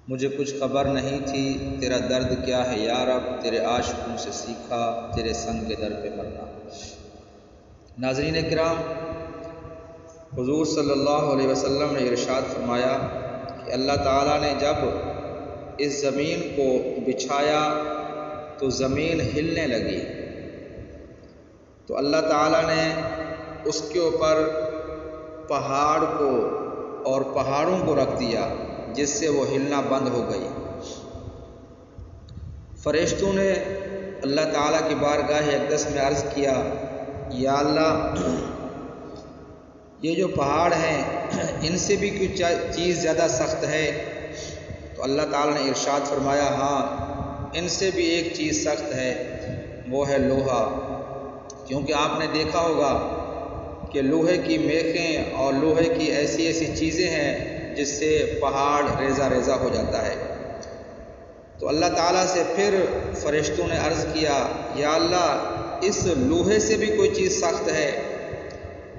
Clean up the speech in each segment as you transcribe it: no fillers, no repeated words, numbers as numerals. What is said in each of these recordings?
مجھے کچھ خبر نہیں تھی تیرا درد کیا ہے یا رب، تیرے عاشقوں سے سیکھا تیرے سنگ کے در پہ مرنا۔ ناظرین کرام، حضور صلی اللہ علیہ وسلم نے ارشاد فرمایا کہ اللہ تعالیٰ نے جب اس زمین کو بچھایا تو زمین ہلنے لگی، تو اللہ تعالیٰ نے اس کے اوپر پہاڑ کو اور پہاڑوں کو رکھ دیا، جس سے وہ ہلنا بند ہو گئی۔ فرشتوں نے اللہ تعالیٰ کی بارگاہ اقدس میں عرض کیا، یا اللہ، یہ جو پہاڑ ہیں ان سے بھی کوئی چیز زیادہ سخت ہے؟ تو اللہ تعالیٰ نے ارشاد فرمایا، ہاں، ان سے بھی ایک چیز سخت ہے، وہ ہے لوہا۔ کیونکہ آپ نے دیکھا ہوگا کہ لوہے کی میخیں اور لوہے کی ایسی ایسی چیزیں ہیں جس سے پہاڑ ریزہ ریزہ ہو جاتا ہے۔ تو اللہ تعالیٰ سے پھر فرشتوں نے عرض کیا، یا اللہ، اس لوہے سے بھی کوئی چیز سخت ہے؟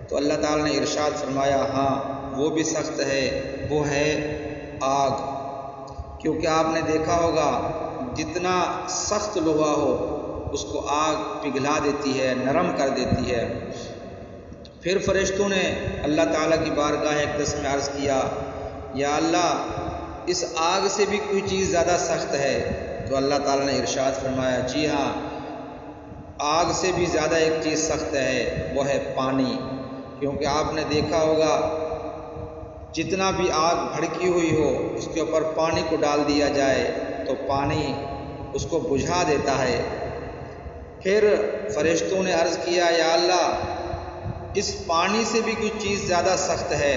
تو اللہ تعالیٰ نے ارشاد فرمایا، ہاں، وہ بھی سخت ہے، وہ ہے آگ۔ کیونکہ آپ نے دیکھا ہوگا جتنا سخت لوہا ہو اس کو آگ پگھلا دیتی ہے، نرم کر دیتی ہے۔ پھر فرشتوں نے اللہ تعالیٰ کی بارگاہ اقدس میں عرض کیا، یا اللہ، اس آگ سے بھی کوئی چیز زیادہ سخت ہے؟ تو اللہ تعالیٰ نے ارشاد فرمایا، جی ہاں، آگ سے بھی زیادہ ایک چیز سخت ہے، وہ ہے پانی۔ کیونکہ آپ نے دیکھا ہوگا جتنا بھی آگ بھڑکی ہوئی ہو اس کے اوپر پانی کو ڈال دیا جائے تو پانی اس کو بجھا دیتا ہے۔ پھر فرشتوں نے عرض کیا، یا اللہ، اس پانی سے بھی کوئی چیز زیادہ سخت ہے؟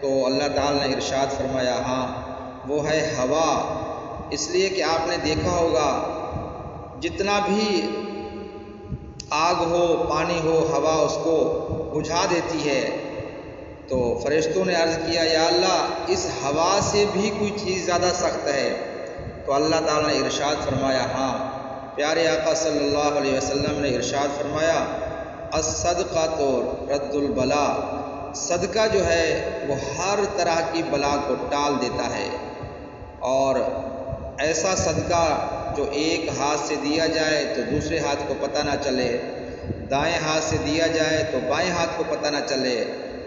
تو اللہ تعالیٰ نے ارشاد فرمایا، ہاں، وہ ہے ہوا۔ اس لیے کہ آپ نے دیکھا ہوگا جتنا بھی آگ ہو، پانی ہو، ہوا اس کو بجھا دیتی ہے۔ تو فرشتوں نے عرض کیا، یا اللہ، اس ہوا سے بھی کوئی چیز زیادہ سخت ہے؟ تو اللہ تعالیٰ نے ارشاد فرمایا، ہاں۔ پیارے آقا صلی اللہ علیہ وسلم نے ارشاد فرمایا، الصدقۃ رد البلا، صدقہ جو ہے وہ ہر طرح کی بلا کو ٹال دیتا ہے۔ اور ایسا صدقہ جو ایک ہاتھ سے دیا جائے تو دوسرے ہاتھ کو پتہ نہ چلے، دائیں ہاتھ سے دیا جائے تو بائیں ہاتھ کو پتہ نہ چلے،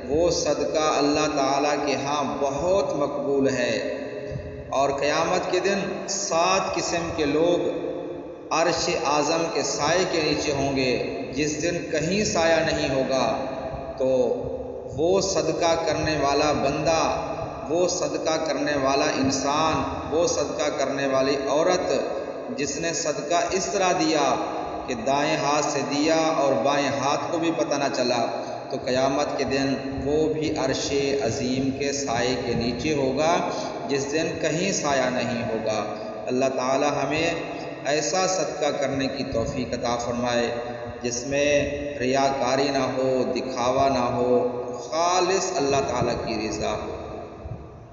وہ صدقہ اللہ تعالیٰ کے ہاں بہت مقبول ہے۔ اور قیامت کے دن 7 قسم کے لوگ عرش اعظم کے سائے کے نیچے ہوں گے، جس دن کہیں سایہ نہیں ہوگا۔ تو وہ صدقہ کرنے والا بندہ، وہ صدقہ کرنے والا انسان، وہ صدقہ کرنے والی عورت جس نے صدقہ اس طرح دیا کہ دائیں ہاتھ سے دیا اور بائیں ہاتھ کو بھی پتہ نہ چلا، تو قیامت کے دن وہ بھی عرش عظیم کے سائے کے نیچے ہوگا، جس دن کہیں سایہ نہیں ہوگا۔ اللہ تعالی ہمیں ایسا صدقہ کرنے کی توفیق عطا فرمائے جس میں ریاکاری نہ ہو، دکھاوا نہ ہو، خالص اللہ تعالیٰ کی رضا ہو۔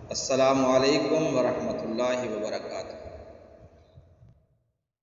السلام علیکم ورحمۃ اللہ وبرکاتہ۔